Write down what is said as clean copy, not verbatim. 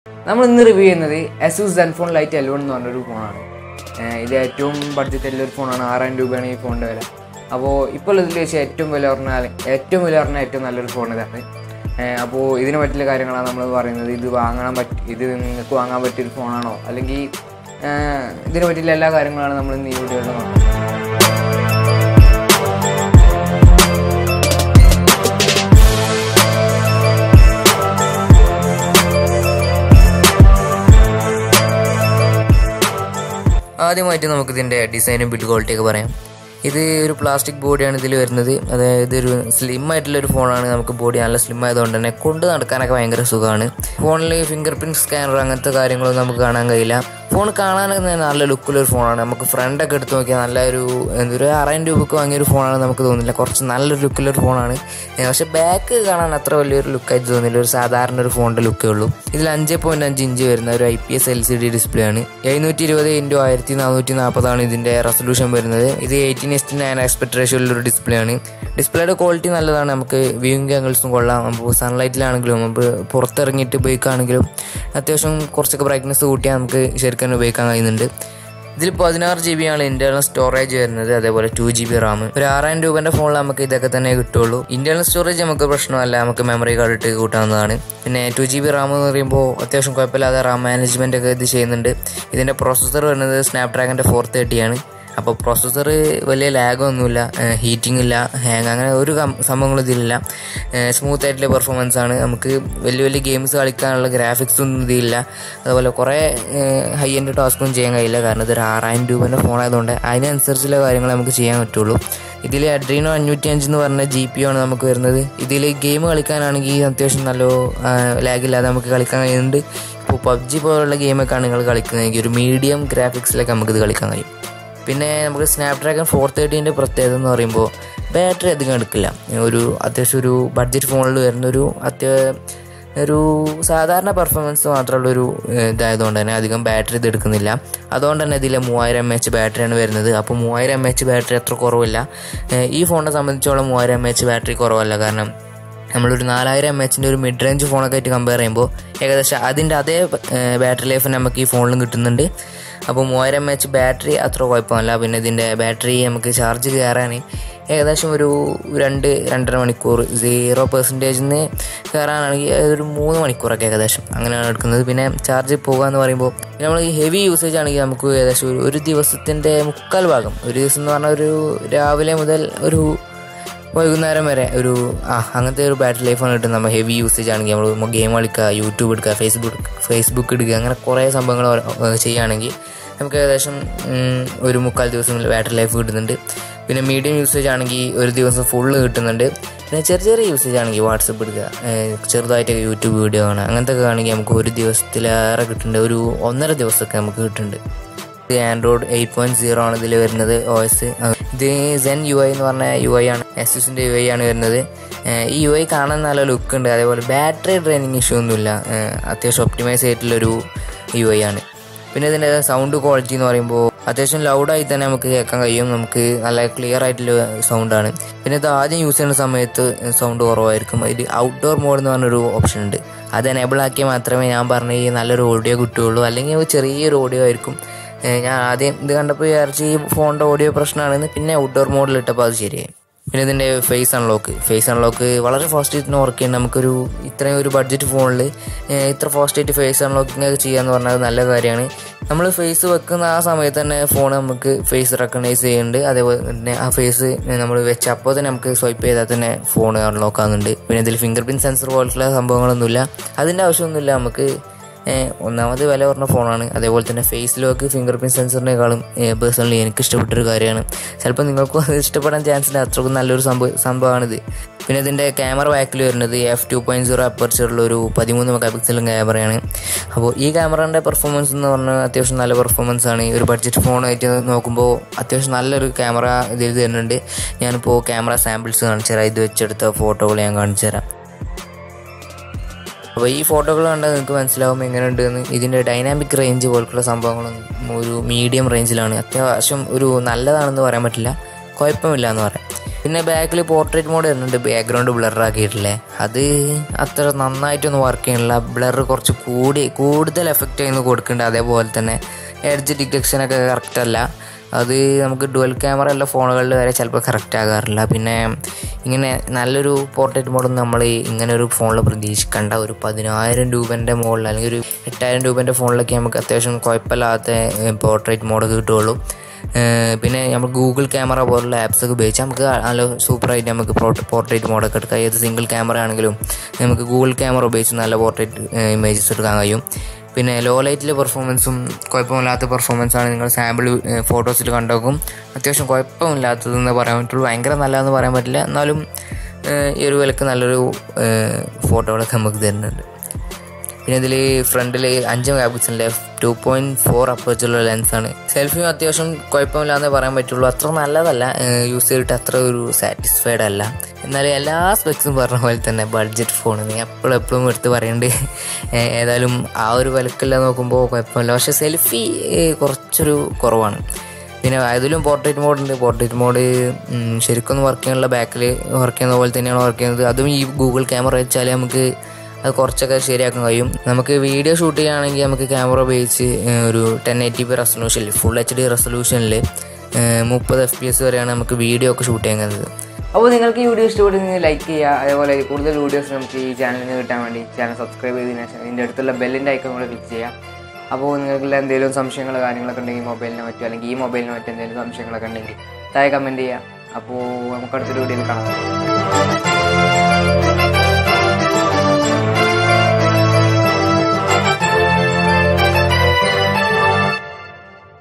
നമ്മൾ ഇന്ന് റിവ്യൂ ചെയ്യുന്നത് ASUS ZenFone Lite L1 എന്ന് പറഞ്ഞൊരു ഫോണാണ്. ഇത് ഏറ്റവും ബഡ്ജറ്റുള്ളൊരു ഫോണാണ്. 6000 രൂപയാണ് ഈ ഫോണിൻ്റെ വില. അപ്പോൾ ഇപ്പോൾ ഇതിൽ വെച്ച് ഏറ്റവും വില പറഞ്ഞാൽ ഏറ്റവും നല്ലൊരു ഫോൺ ഇതാണ്. അപ്പോൾ ഇതിനെ പറ്റിയുള്ള കാര്യങ്ങളാണ് നമ്മൾ പറയുന്നത്. ഇത് നിങ്ങൾക്ക് വാങ്ങാൻ പറ്റിയൊരു ഫോണാണോ, അല്ലെങ്കിൽ ഇതിനെ പറ്റിയുള്ള എല്ലാ കാര്യങ്ങളാണ് നമ്മൾ ഇന്ന് ഈ വീഡിയോയിൽ നോക്കുന്നത്. ആദ്യമായിട്ട് നമുക്കിതിൻ്റെ ഡിസൈനും ബിൽഡ് ക്വാളിറ്റിയൊക്കെ പറയാം. ഇത് ഒരു പ്ലാസ്റ്റിക് ബോഡിയാണ് ഇതിൽ വരുന്നത്. അതായത് ഒരു സ്ലിം ആയിട്ടുള്ളൊരു ഫോണാണ്. നമുക്ക് ബോഡി നല്ല സ്ലിം ആയതുകൊണ്ട് തന്നെ കൊണ്ട് നടക്കാനൊക്കെ ഭയങ്കര സുഖമാണ്. ഫോണിൽ ഫിംഗർ പ്രിൻറ്റ് സ്കാനർ അങ്ങനത്തെ കാര്യങ്ങളൊന്നും നമുക്ക് കാണാൻ കഴിയില്ല. ഫോൺ കാണാനൊക്കെ നല്ല ലുക്കുള്ളൊരു ഫോണാണ്. നമുക്ക് ഫ്രണ്ടൊക്കെ എടുത്ത് നോക്കിയാൽ നല്ലൊരു 6000 രൂപയ്ക്ക് വാങ്ങിയൊരു ഫോണാണ് നമുക്ക് തോന്നില്ല. കുറച്ച് നല്ലൊരു ലുക്കുള്ളൊരു ഫോണാണ്. പക്ഷേ ബാക്ക് കാണാൻ അത്ര വലിയൊരു ലുക്കായിട്ട് തോന്നില്ല. ഒരു സാധാരണ ഒരു ഫോണിൻ്റെ ലുക്കേ ഉള്ളൂ. ഇതിൽ 5.5 ഇഞ്ച് വരുന്ന ഒരു IPS LCD ഡിസ്പ്ലേ ആണ്. 720x1440 ഇതിൻ്റെ റെസൊല്യൂഷൻ വരുന്നത്. ഇത് 18:9 ആസ്പെക്ട് റേഷ്യോയിലൊരു ഡിസ്പ്ലേ ആണ്. ഡിസ്പ്ലേയുടെ ക്വാളിറ്റി നല്ലതാണ്. നമുക്ക് വ്യൂയിങ് ആംഗിൾസും കൊള്ളാം. അപ്പോൾ സൺലൈറ്റിലാണെങ്കിലും നമുക്ക് പുറത്തിറങ്ങിയിട്ട് ഉപയോഗിക്കുകയാണെങ്കിലും അത്യാവശ്യം കുറച്ചൊക്കെ ബ്രൈറ്റ്നസ് കൂട്ടിയാൽ നമുക്ക് ശരിക്കും ഉപയോഗിക്കാൻ കഴിയുന്നുണ്ട്. ഇതിൽ 16 GB ആണ് ഇന്റേണൽ സ്റ്റോറേജ് വരുന്നത്. അതേപോലെ 2 GB റാം. ഒരു 6000 രൂപേൻ്റെ ഫോണിൽ നമുക്ക് ഇതൊക്കെ തന്നെ കിട്ടുള്ളൂ. ഇന്റേണൽ സ്റ്റോറേജ് നമുക്ക് പ്രശ്നമല്ല, നമുക്ക് മെമ്മറി കാർഡ് ഇട്ട് കൂട്ടാവുന്നതാണ്. പിന്നെ 2 GB റാം എന്ന് പറയുമ്പോൾ അത്യാവശ്യം കുഴപ്പമില്ലാതെ റാം മാനേജ്മെൻ്റ് ഒക്കെ ഇത് ചെയ്യുന്നുണ്ട്. ഇതിൻ്റെ പ്രോസസ്സർ വരുന്നത് സ്നാപ്ഡ്രാഗൻ്റെ 430 ആണ്. അപ്പോൾ പ്രോസസ്സർ വലിയ ലാഗൊന്നുമില്ല, ഹീറ്റിംഗ് ഇല്ല, ഹാങ് അങ്ങനെ ഒരു സംഭവങ്ങളും ഇതിലില്ല. സ്മൂത്ത് ആയിട്ടുള്ള പെർഫോമൻസ് ആണ്. നമുക്ക് വലിയ ഗെയിംസ് കളിക്കാനുള്ള ഗ്രാഫിക്സ് ഒന്നും ഇതില്ല. അതുപോലെ കുറേ ഹൈ എൻഡ് ടാസ്കൊന്നും ചെയ്യാൻ കഴിയില്ല. കാരണം ഇതൊരു 6000 രൂപേൻ്റെ ഫോണായതുകൊണ്ട് അതിനനുസരിച്ചുള്ള കാര്യങ്ങൾ നമുക്ക് ചെയ്യാൻ പറ്റുള്ളൂ. ഇതിൽ Adreno 505 എന്ന് പറഞ്ഞ GPU ആണ് നമുക്ക് വരുന്നത്. ഇതിൽ ഗെയിം കളിക്കാനാണെങ്കിൽ അത്യാവശ്യം നല്ല ലാഗില്ലാതെ നമുക്ക് കളിക്കാൻ കഴിയുന്നുണ്ട്. ഇപ്പോൾ PUBG പോലുള്ള ഗെയിമൊക്കെയാണ് നിങ്ങൾ കളിക്കുന്നതെങ്കിൽ ഒരു മീഡിയം ഗ്രാഫിക്സിലൊക്കെ നമുക്കിത് കളിക്കാൻ കഴിയും. പിന്നെ നമുക്ക് സ്നാപ്ഡ്രാഗൺ 430 പ്രത്യേകത എന്ന് പറയുമ്പോൾ ബാറ്ററി അധികം എടുക്കില്ല. അത്യാവശ്യം ഒരു ബഡ്ജറ്റ് ഫോണിൽ വരുന്ന ഒരു സാധാരണ പെർഫോമൻസ് മാത്രമുള്ളൊരു ഇതായതുകൊണ്ട് തന്നെ അധികം ബാറ്ററി ഇത് എടുക്കുന്നില്ല. അതുകൊണ്ട് തന്നെ ഇതിൽ 3000 mAh ബാറ്ററിയാണ് വരുന്നത്. അപ്പോൾ 3000 mAh ബാറ്ററി അത്ര കുറവില്ല. ഈ ഫോണിനെ സംബന്ധിച്ചോളം 3000 mAh ബാറ്ററി കുറവല്ല. കാരണം നമ്മളൊരു 4000 mAh ഒരു മിഡ് റേഞ്ച് ഫോണൊക്കെ ആയിട്ട് കമ്പയർ ചെയ്യുമ്പോൾ ഏകദേശം അതിൻ്റെ അതേ ബാറ്ററി ലൈഫ് നമുക്ക് ഈ ഫോണിലും കിട്ടുന്നുണ്ട്. അപ്പോൾ 3000 mAh ബാറ്ററി അത്ര കുഴപ്പമല്ല. പിന്നെ ഇതിൻ്റെ ബാറ്ററി നമുക്ക് ചാർജ് കയറാൻ ഏകദേശം ഒരു 2-2.5 മണിക്കൂർ 0% കയറാനാണെങ്കിൽ ഒരു 3 മണിക്കൂറൊക്കെ ഏകദേശം അങ്ങനെയാണ് എടുക്കുന്നത്. പിന്നെ ചാർജ് പോകുക എന്ന് പറയുമ്പോൾ നമ്മൾ ഈ ഹെവി യൂസേജ് ആണെങ്കിൽ നമുക്ക് ഏകദേശം ഒരു ദിവസത്തിൻ്റെ 3/4 ഭാഗം, ഒരു ദിവസം എന്ന് പറഞ്ഞാൽ ഒരു രാവിലെ മുതൽ ഒരു വൈകുന്നേരം വരെ അങ്ങനത്തെ ഒരു ബാറ്ററി ലൈഫാണ് കിട്ടുന്നത്. നമ്മൾ ഹെവി യൂസേജ് ആണെങ്കിൽ നമ്മൾ ഗെയിം കളിക്കുക, യൂട്യൂബ് എടുക്കുക, ഫേസ്ബുക്ക് എടുക്കുക, അങ്ങനെ കുറേ സംഭവങ്ങൾ ചെയ്യുകയാണെങ്കിൽ നമുക്ക് ഏകദേശം ഒരു 3/4 ദിവസം ബാറ്ററി ലൈഫ് കിട്ടുന്നുണ്ട്. പിന്നെ മീഡിയം യൂസേജ് ആണെങ്കിൽ ഒരു ദിവസം ഫുള്ള് കിട്ടുന്നുണ്ട്. പിന്നെ ചെറിയ യൂസേജ് ആണെങ്കിൽ വാട്സപ്പ് എടുക്കുക, ചെറുതായിട്ടൊക്കെ യൂട്യൂബ് വീഡിയോ കാണുക, അങ്ങനത്തെ ഒക്കെ ആണെങ്കിൽ നമുക്ക് ഒരു ദിവസത്തിലേറെ കിട്ടുന്നുണ്ട്. ഒരു 1.5 ദിവസമൊക്കെ നമുക്ക് കിട്ടുന്നുണ്ട്. ആൻഡ്രോയിഡ് 8.0 ആണ് ഇതിൽ വരുന്നത് OS. ഇത് Zen UI എന്ന് പറഞ്ഞ UI ആണ്, ASUSൻ്റെ UI ആണ് വരുന്നത്. ഈ UI കാണാൻ നല്ല ലുക്ക് ഉണ്ട്. അതേപോലെ ബാറ്ററി ഡ്രെയിനിങ് ഇഷ്യൂ ഒന്നുമില്ല. അത്യാവശ്യം ഒപ്റ്റിമൈസ് ആയിട്ടുള്ളൊരു UI ആണ്. പിന്നെ ഇതിൻ്റെ സൗണ്ട് ക്വാളിറ്റി എന്ന് പറയുമ്പോൾ അത്യാവശ്യം ലൗഡായി തന്നെ നമുക്ക് കേൾക്കാൻ കഴിയും. നമുക്ക് നല്ല ക്ലിയർ ആയിട്ടുള്ള സൗണ്ടാണ്. പിന്നെ ഇത് ആദ്യം യൂസ് ചെയ്യുന്ന സമയത്ത് സൗണ്ട് കുറവായിരിക്കും. അതിൽ ഔട്ട്ഡോർ മോഡ് എന്ന് പറഞ്ഞൊരു ഓപ്ഷൻ ഉണ്ട്. അത് എനേബിൾ ആക്കിയാൽ മാത്രമേ ഞാൻ പറഞ്ഞ ഈ നല്ലൊരു ഓഡിയോ കിട്ടുകയുള്ളൂ. അല്ലെങ്കിൽ ചെറിയൊരു ഓഡിയോ ആയിരിക്കും. ഞാൻ ആദ്യം ഇത് കണ്ടപ്പോൾ വിചാരിച്ച് ഈ ഫോണിൻ്റെ ഓഡിയോ പ്രശ്നമാണെന്ന്. പിന്നെ ഔട്ട്ഡോർ മോഡിലിട്ടപ്പോൾ അത് ശരിയായി. പിന്നെ ഇതിൻ്റെ ഫേസ് അൺലോക്ക് വളരെ ഫാസ്റ്റായിട്ട് വർക്ക് ചെയ്യുന്നത്. നമുക്കൊരു ഇത്രയും ഒരു ബഡ്ജറ്റ് ഫോണിൽ ഇത്ര ഫാസ്റ്റായിട്ട് ഫേസ് അൺലോക്കിംഗ് ഒക്കെ ചെയ്യാന്ന് പറഞ്ഞാൽ നല്ല കാര്യമാണ്. നമ്മൾ ഫേസ് വെക്കുന്ന ആ സമയത്ത് തന്നെ ഫോൺ നമുക്ക് ഫേസ് റെക്കഗ്നൈസ് ചെയ്യുന്നുണ്ട്. അതേപോലെ തന്നെ ആ ഫേസ് നമ്മൾ വെച്ച് അപ്പോൾ തന്നെ നമുക്ക് സ്വൈപ്പ് ചെയ്താൽ തന്നെ ഫോൺ അൺലോക്ക് ആകുന്നുണ്ട്. പിന്നെ ഇതിൽ ഫിംഗർ പ്രിൻറ്റ് സെൻസർ പോലുള്ള സംഭവങ്ങളൊന്നുമില്ല. അതിൻ്റെ ആവശ്യമൊന്നുമില്ല. നമുക്ക് ഒന്നാമത് വില കുറഞ്ഞ ഫോണാണ്. അതേപോലെ തന്നെ ഫേസ് ലോക്ക് ഫിംഗർ പ്രിൻറ്റ് സെൻസറിനേക്കാളും പേഴ്സണലി എനിക്ക് ഇഷ്ടപ്പെട്ടൊരു കാര്യമാണ്. ചിലപ്പോൾ നിങ്ങൾക്കും അത് ഇഷ്ടപ്പെടാൻ ചാൻസ് ഇല്ല. അത്രക്കും നല്ലൊരു സംഭവമാണിത്. പിന്നെ ഇതിൻ്റെ ക്യാമറ ബാക്കിൽ വരുന്നത് f2.0 അപ്പർച്ചറുള്ളൊരു 13 മെഗാപിക്സലും ക്യാമറയാണ്. അപ്പോൾ ഈ ക്യാമറേൻ്റെ പെർഫോമൻസ് എന്ന് പറഞ്ഞാൽ അത്യാവശ്യം നല്ല പെർഫോമൻസ് ആണ്. ഒരു ബഡ്ജറ്റ് ഫോണായിട്ട് നോക്കുമ്പോൾ അത്യാവശ്യം നല്ലൊരു ക്യാമറ ഇതിൽ തരുന്നുണ്ട്. ഞാനിപ്പോൾ ക്യാമറ സാമ്പിൾസ് കാണിച്ചു തരാം. ഇത് വെച്ചെടുത്ത ഫോട്ടോകൾ ഞാൻ കാണിച്ചു തരാം. അപ്പോൾ ഈ ഫോട്ടോകൾ കണ്ടാൽ നിങ്ങൾക്ക് മനസ്സിലാവും എങ്ങനെയുണ്ടെന്ന്. ഇതിൻ്റെ ഡൈനാമിക് റേഞ്ച് പോലുള്ള സംഭവങ്ങളൊന്നും ഒരു മീഡിയം റേഞ്ചിലാണ്. അത്യാവശ്യം ഒരു നല്ലതാണെന്ന് പറയാൻ പറ്റില്ല, കുഴപ്പമില്ല എന്ന് പറയാം. പിന്നെ ബാക്കിൽ പോർട്രേറ്റ് മോഡ് വരുന്നുണ്ട്, ബാക്ക്ഗ്രൗണ്ട് ബ്ലറാക്കിയിട്ടില്ലേ. അത് അത്ര നന്നായിട്ടൊന്നും വർക്ക് ചെയ്യണില്ല. ബ്ലർ കുറച്ച് കൂടുതൽ എഫക്റ്റ് ചെയ്യുന്ന കൊടുക്കുന്നുണ്ട്. അതേപോലെ തന്നെ എഡ്ജ് ഡിറ്റക്ഷനൊക്കെ കറക്റ്റ് അല്ല. അത് നമുക്ക് ഡുവൽ ക്യാമറ ഉള്ള ഫോണുകളിൽ വരെ ചിലപ്പോൾ കറക്റ്റ് ആകാറില്ല. പിന്നെ ഇങ്ങനെ നല്ലൊരു പോർട്രേറ്റ് മോഡൊന്നും നമ്മൾ ഇങ്ങനെ ഒരു ഫോണിൽ പ്രതീക്ഷിക്കേണ്ട. ഒരു 10,000 രൂപേൻ്റെ മുകളിൽ അല്ലെങ്കിൽ ഒരു 8,000 രൂപേൻ്റെ ഫോണിലൊക്കെ നമുക്ക് അത്യാവശ്യം കുഴപ്പമില്ലാത്ത പോർട്രേറ്റ് മോഡ് കിട്ടുകയുള്ളൂ. പിന്നെ നമ്മൾ ഗൂഗിൾ ക്യാമറ പോലുള്ള ആപ്സൊക്കെ ഉപയോഗിച്ചാൽ നമുക്ക് നല്ല സൂപ്പറായിട്ട് നമുക്ക് പോർട്രേറ്റ് മോഡൊക്കെ എടുക്കാം. ഏത് സിംഗിൾ ക്യാമറ ആണെങ്കിലും നമുക്ക് ഗൂഗിൾ ക്യാമറ ഉപയോഗിച്ച് നല്ല പോർട്രേറ്റ് ഇമേജസ് എടുക്കാൻ കഴിയും. പിന്നെ ലോ ലൈറ്റിലെ പെർഫോമൻസും കുഴപ്പമില്ലാത്ത പെർഫോമൻസാണ്. നിങ്ങൾ സാമ്പിൾ ഫോട്ടോസിൽ കണ്ടോക്കും. അത്യാവശ്യം കുഴപ്പമില്ലാത്തതെന്ന് പറയാൻ പറ്റുള്ളൂ. ഭയങ്കര നല്ലതെന്ന് പറയാൻ പറ്റില്ല. എന്നാലും ഈ ഒരു വിലക്ക് നല്ലൊരു ഫോട്ടോകളൊക്കെ നമുക്ക് തരുന്നുണ്ട്. പിന്നെ ഇതിൽ ഫ്രണ്ടിൽ 5 മെഗാ പിക്സലിൻ്റെ 2.4 അപ്പർച്ചറുള്ള ലെൻസാണ്. സെൽഫിയും അത്യാവശ്യം കുഴപ്പമില്ലാന്നേ പറയാൻ പറ്റുള്ളൂ. അത്ര നല്ലതല്ല, യൂസ് ചെയ്തിട്ട് അത്ര ഒരു സാറ്റിസ്ഫൈഡ് അല്ല. എന്നാലും എല്ലാ സ്പെക്സും പറഞ്ഞ പോലെ തന്നെ ബഡ്ജറ്റ് ഫോൺ എപ്പോഴും എടുത്ത് പറയുന്നുണ്ട്. ഏതായാലും ആ ഒരു വിലക്കെല്ലാം നോക്കുമ്പോൾ കുഴപ്പമില്ല. പക്ഷേ സെൽഫി കുറച്ചൊരു കുറവാണ്. പിന്നെ അതിലും പോർട്രേറ്റ് മോഡുണ്ട്. പോർട്രേറ്റ് മോഡ് ശരിക്കൊന്നും വർക്ക് ചെയ്യാനുള്ള ബാക്കിൽ വർക്ക് ചെയ്യുന്ന പോലെ തന്നെയാണ് വർക്ക് ചെയ്യുന്നത്. അതും ഈ ഗൂഗിൾ ക്യാമറ വെച്ചാൽ നമുക്ക് അത് കുറച്ചൊക്കെ ശരിയാക്കാൻ കഴിയും. നമുക്ക് വീഡിയോ ഷൂട്ട് ചെയ്യുകയാണെങ്കിൽ നമുക്ക് ക്യാമറ ഉപയോഗിച്ച് ഒരു 1080p റെസൊല്യൂഷനിൽ ഫുൾ HD റെസൊല്യൂഷനിൽ 30 FPS വരെയാണ് നമുക്ക് വീഡിയോ ഒക്കെ ഷൂട്ട് ചെയ്യുന്നത്. അപ്പോൾ നിങ്ങൾക്ക് ഈ വീഡിയോ ഇഷ്ടപ്പെടുന്നെങ്കിൽ ലൈക്ക് ചെയ്യുക. അതേപോലെ കൂടുതൽ വീഡിയോസ് നമുക്ക് ഈ ചാനലിന് കിട്ടാൻ വേണ്ടി ചാനൽ സബ്സ്ക്രൈബ് ചെയ്തതിനു ശേഷം ഇതിൻ്റെ അടുത്തുള്ള ബെല്ലിൻ്റെ ഐക്കൺ കൂടെ ക്ലിക്ക് ചെയ്യുക. അപ്പോൾ നിങ്ങൾക്ക് എന്തെങ്കിലും സംശയങ്ങളോ കാര്യങ്ങളൊക്കെ ഉണ്ടെങ്കിൽ മൊബൈലിനെ പറ്റും അല്ലെങ്കിൽ ഈ മൊബൈലിനെ പറ്റും എന്തെങ്കിലും സംശയങ്ങളൊക്കെ ഉണ്ടെങ്കിൽ താഴെ കമൻറ്റ് ചെയ്യുക. അപ്പോൾ നമുക്ക് അടുത്തൊരു വീഡിയോയിൽ കാണാം.